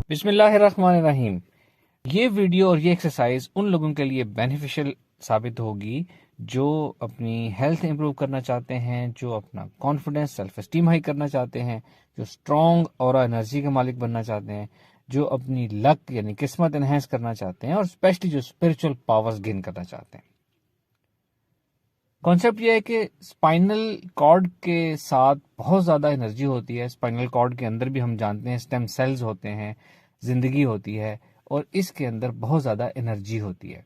बिस्मिल्लाहिर्रहमानिर्रहीम। ये वीडियो और ये एक्सरसाइज उन लोगों के लिए बेनिफिशियल साबित होगी जो अपनी हेल्थ इंप्रूव करना चाहते हैं, जो अपना कॉन्फिडेंस सेल्फ एस्टीम हाई करना चाहते हैं, जो स्ट्रॉन्ग और एनर्जी के मालिक बनना चाहते हैं, जो अपनी लक यानी किस्मत एनहेंस करना चाहते हैं और स्पेशली जो स्पिरिचुअल पावर्स गेन करना चाहते हैं। कॉन्सेप्ट यह है कि स्पाइनल कॉर्ड के साथ बहुत ज़्यादा एनर्जी होती है। स्पाइनल कॉर्ड के अंदर भी हम जानते हैं स्टेम सेल्स होते हैं, जिंदगी होती है और इसके अंदर बहुत ज़्यादा एनर्जी होती है।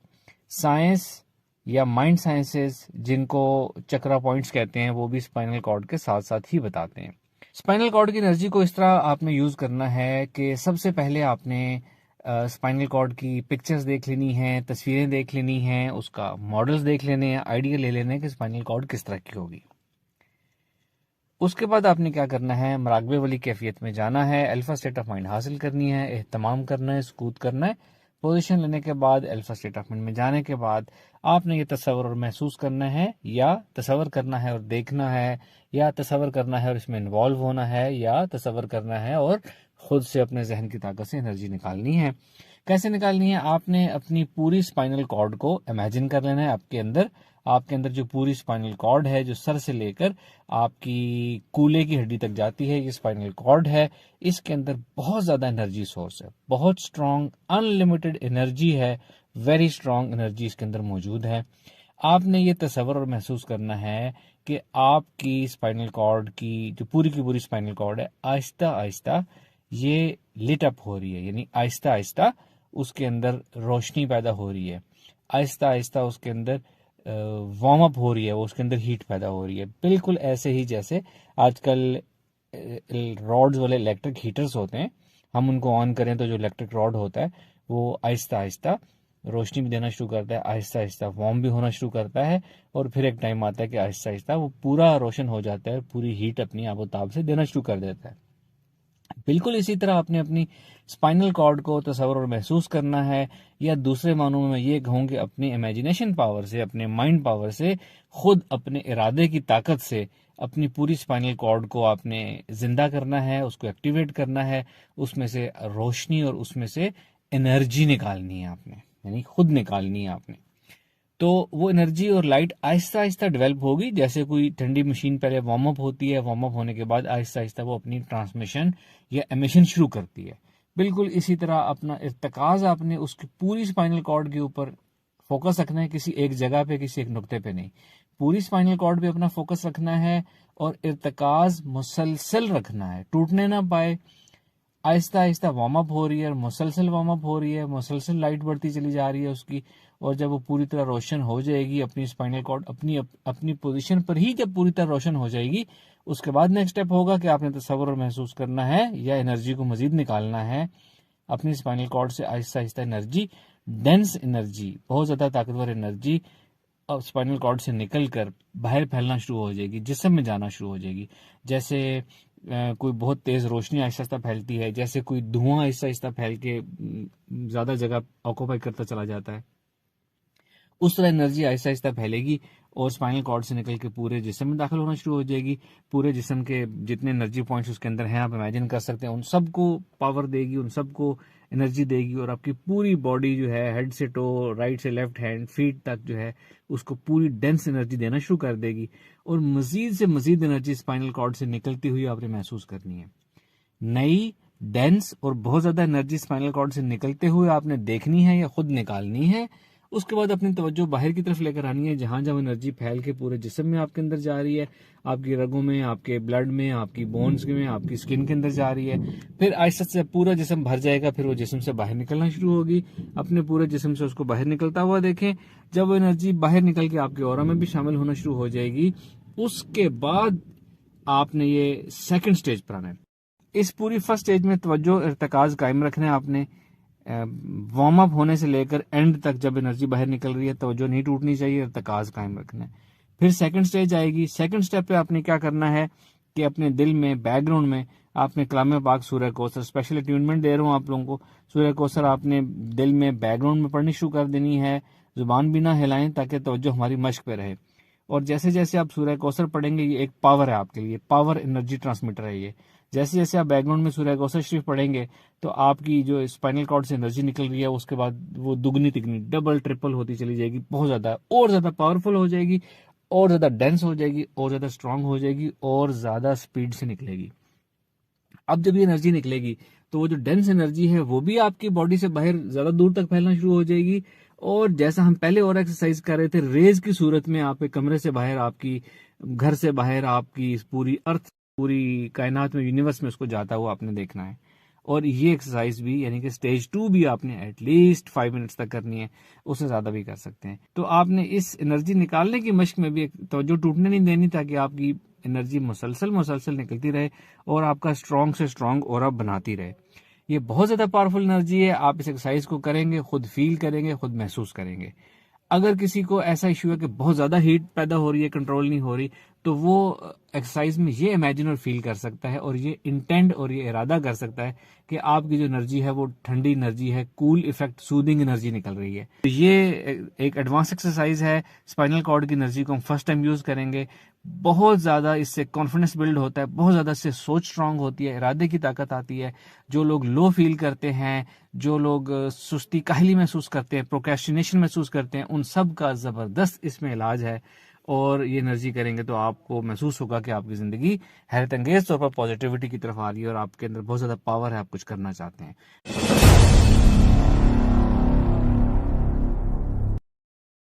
साइंस या माइंड साइंसेस जिनको चक्रा पॉइंट्स कहते हैं वो भी स्पाइनल कॉर्ड के साथ साथ ही बताते हैं। स्पाइनल कॉर्ड की एनर्जी को इस तरह आपने यूज़ करना है कि सबसे पहले आपने स्पाइनल कॉर्ड की पिक्चर्स देख लेनी है, तस्वीरें देख लेनी हैं, उसका मॉडल्स देख लेने हैं, आइडिया ले लेने हैं कि स्पाइनल कॉर्ड किस तरह की होगी। उसके बाद आपने क्या करना है, मराकबे वाली कैफियत में जाना है, अल्फा स्टेट ऑफ माइंड हासिल करनी है, एहतमाम करना है, सुकूत करना है। पोजीशन लेने के बाद अल्फा स्टेट ऑफ माइंड में जाने के बाद आपने ये तस्वर और महसूस करना है, या तस्वर करना है और देखना है, या तस्वर करना है और इसमें इन्वॉल्व होना है, या तस्वर करना है और खुद से अपने जहन की ताकत से एनर्जी निकालनी है। कैसे निकालनी है? आपने अपनी पूरी स्पाइनल कॉर्ड को इमेजिन कर लेना है आपके अंदर जो पूरी स्पाइनल कॉर्ड है, जो सर से लेकर आपकी कूल्हे की हड्डी तक जाती है, ये स्पाइनल कॉर्ड है। इसके अंदर बहुत ज्यादा एनर्जी सोर्स है, बहुत स्ट्रॉन्ग अनलिमिटेड एनर्जी है, वेरी स्ट्रॉन्ग एनर्जी इसके अंदर मौजूद है। आपने ये तस्वर और महसूस करना है कि आपकी स्पाइनल कॉर्ड की पूरी स्पाइनल कॉर्ड है, आहिस्ता आहिस्ता ये लिट अप हो रही है, यानी आहिस्ता आहिस्ता उसके अंदर रोशनी पैदा हो रही है, आहिस्ता आहिस्ता उसके अंदर वार्म अप हो रही है, वो उसके अंदर हीट पैदा हो रही है। बिल्कुल ऐसे ही जैसे आजकल रॉड्स वाले इलेक्ट्रिक हीटर्स होते हैं, हम उनको ऑन करें तो जो इलेक्ट्रिक रॉड होता है वो आहिस्ता आहिस्ता रोशनी भी देना शुरू करता है, आहिस्ता आहिस्ता वार्म भी होना शुरू करता है, और फिर एक टाइम आता है कि आहिस्ता आहिस्ता वो पूरा रोशन हो जाता है, पूरी हीट अपनी आबोताब से देना शुरू कर देता है। बिल्कुल इसी तरह आपने अपनी स्पाइनल कॉर्ड को तस्वर और महसूस करना है, या दूसरे मानों में मैं ये कहूँ कि अपनी इमेजिनेशन पावर से, अपने माइंड पावर से, खुद अपने इरादे की ताकत से अपनी पूरी स्पाइनल कॉर्ड को आपने जिंदा करना है, उसको एक्टिवेट करना है, उसमें से रोशनी और उसमें से एनर्जी निकालनी है आपने, यानी खुद निकालनी है आपने। तो वो एनर्जी और लाइट आहिस्ता आहिस्ता डेवलप होगी, जैसे कोई ठंडी मशीन पहले वार्म अप होती है, वार्म अप होने के बाद आहिस्ता आहिस्ता वो अपनी ट्रांसमिशन या एमिशन शुरू करती है। बिल्कुल इसी तरह अपना इर्तकाज आपने उसकी पूरी स्पाइनल कॉर्ड के ऊपर फोकस रखना है, किसी एक जगह पे, किसी एक नुक्ते पे नहीं। पूरी स्पाइनल कॉर्ड पे अपना फोकस रखना है और इर्तकाज मुसलसल रखना है, टूटने ना पाए। आहिस्ता आहिस्ता वार्म अप हो रही है, मुसलसल वार्म अप हो रही है, मुसलसल लाइट बढ़ती चली जा रही है उसकी, और जब वो पूरी तरह रोशन हो जाएगी, अपनी स्पाइनल कॉर्ड अपनी पोजीशन पर ही जब पूरी तरह रोशन हो जाएगी, उसके बाद नेक्स्ट स्टेप होगा कि आपने तस्वर और महसूस करना है या एनर्जी को मजीद निकालना है अपनी स्पाइनल कॉर्ड से। Aahista Aahista energy, dense energy, बहुत ज्यादा ताकतवर एनर्जी स्पाइनल कॉर्ड से निकलकर बाहर फैलना शुरू हो जाएगी, जिस्म में जाना शुरू हो जाएगी। जैसे कोई बहुत तेज रोशनी आहिस्ता आहिस्ता फैलती है, जैसे कोई धुआं आहिस्ता आहिस्ता फैल के ज्यादा जगह ऑक्यूपाई करता चला जाता है, उस तरह एनर्जी आहिस्ता आहिस्ता फैलेगी और स्पाइनल कॉर्ड से निकल के पूरे जिस्म में दाखिल होना शुरू हो जाएगी। पूरे जिस्म के जितने एनर्जी पॉइंट्स उसके अंदर हैं, आप इमेजिन कर सकते हैं, उन सबको पावर देगी, उन सबको एनर्जी देगी, और आपकी पूरी बॉडी जो है, हेड से टो, राइट से लेफ्ट हैंड, फीट तक जो है, उसको पूरी डेंस एनर्जी देना शुरू कर देगी। और मजीद से मजीद एनर्जी स्पाइनल कॉर्ड से निकलती हुई आपने महसूस करनी है। नई, डेंस और बहुत ज्यादा एनर्जी स्पाइनल कॉर्ड से निकलते हुए आपने देखनी है या खुद निकालनी है। उसके बाद अपनी तवज्जो बाहर की तरफ लेकर आनी है, जहां जहां एनर्जी फैल के पूरे जिस्म में आपके अंदर जा रही है, आपकी रगों में, आपके ब्लड में, आपकी बोन्स में, आपकी स्किन के अंदर जा रही है। फिर आहिस्ता से पूरा जिस्म भर जाएगा, फिर वो जिस्म से बाहर निकलना शुरू होगी। अपने पूरे जिस्म से उसको बाहर निकलता हुआ देखें। जब वो एनर्जी बाहर निकल के आपके ऑरा में भी शामिल होना शुरू हो जाएगी, उसके बाद आपने ये सेकंड स्टेज पर आना है। इस पूरी फर्स्ट स्टेज में तवज्जो इर्तकाज कायम रखना है आपने, वार्म अप होने से लेकर एंड तक जब एनर्जी बाहर निकल रही है, तवज्जो नहीं टूटनी चाहिए, इर्तकाज कायम रखना है। फिर सेकंड स्टेज आएगी। सेकंड स्टेप पे आपने क्या करना है कि अपने दिल में, बैकग्राउंड में आपने कलाम पाक सूरह कौसर, स्पेशल अट्यूनमेंट दे रहा हूँ आप लोगों को, सूरह कौसर आपने दिल में बैकग्राउंड में पढ़नी शुरू कर देनी है, जुबान भी ना हिलाएं ताकि तवज्जो हमारी मश्क पे रहे। और जैसे जैसे आप सूर्य कौसर पढ़ेंगे, ये एक पावर है आपके लिए, पावर एनर्जी ट्रांसमीटर है ये। जैसे जैसे आप बैकग्राउंड में सूर्य कौसर शरीफ पढ़ेंगे तो आपकी जो स्पाइनल कॉर्ड से एनर्जी निकल रही है उसके बाद वो दुगनी तिगनी डबल ट्रिपल होती चली जाएगी, बहुत ज्यादा और ज्यादा पावरफुल हो जाएगी, और ज्यादा डेंस हो जाएगी, और ज्यादा स्ट्रांग हो जाएगी, और ज्यादा स्पीड से निकलेगी। अब जब ये एनर्जी निकलेगी तो वो जो डेंस एनर्जी है वो भी आपकी बॉडी से बाहर ज्यादा दूर तक फैलना शुरू हो जाएगी। और जैसा हम पहले और एक्सरसाइज कर रहे थे, रेज की सूरत में आपके कमरे से बाहर, आपकी घर से बाहर, आपकी पूरी अर्थ, पूरी कायनात में, यूनिवर्स में उसको जाता हुआ आपने देखना है। और ये एक्सरसाइज भी यानी कि स्टेज 2 भी आपने एटलीस्ट 5 मिनट्स तक करनी है, उससे ज्यादा भी कर सकते हैं। तो आपने इस एनर्जी निकालने की मश्क में भी तवज्जो टूटने नहीं देनी, ताकि आपकी एनर्जी मुसलसल मुसलसल निकलती रहे और आपका स्ट्रॉन्ग से स्ट्रॉन्ग ऑरा बनाती रहे। ये बहुत ज्यादा पावरफुल एनर्जी है। आप इस एक्सरसाइज को करेंगे, खुद फील करेंगे, खुद महसूस करेंगे। अगर किसी को ऐसा इश्यू है कि बहुत ज्यादा हीट पैदा हो रही है, कंट्रोल नहीं हो रही, तो वो एक्सरसाइज में ये इमेजिन और फील कर सकता है, और ये इंटेंट और ये इरादा कर सकता है कि आपकी जो एनर्जी है वो ठंडी एनर्जी है, कूल इफेक्ट, सूदिंग एनर्जी निकल रही है। तो ये एक एडवांस एक्सरसाइज है। स्पाइनल कॉर्ड की एनर्जी को हम फर्स्ट टाइम यूज करेंगे। बहुत ज्यादा इससे कॉन्फिडेंस बिल्ड होता है, बहुत ज्यादा इससे सोच स्ट्रांग होती है, इरादे की ताकत आती है। जो लोग लो फील करते हैं, जो लोग सुस्ती काहली महसूस करते हैं, प्रोक्रेस्टिनेशन महसूस करते हैं, उन सब का जबरदस्त इसमें इलाज है। और ये एनर्जी करेंगे तो आपको महसूस होगा कि आपकी जिंदगी हैरत अंगेज तौर पर पॉजिटिविटी की तरफ आ रही है और आपके अंदर बहुत ज्यादा पावर है, आप कुछ करना चाहते हैं।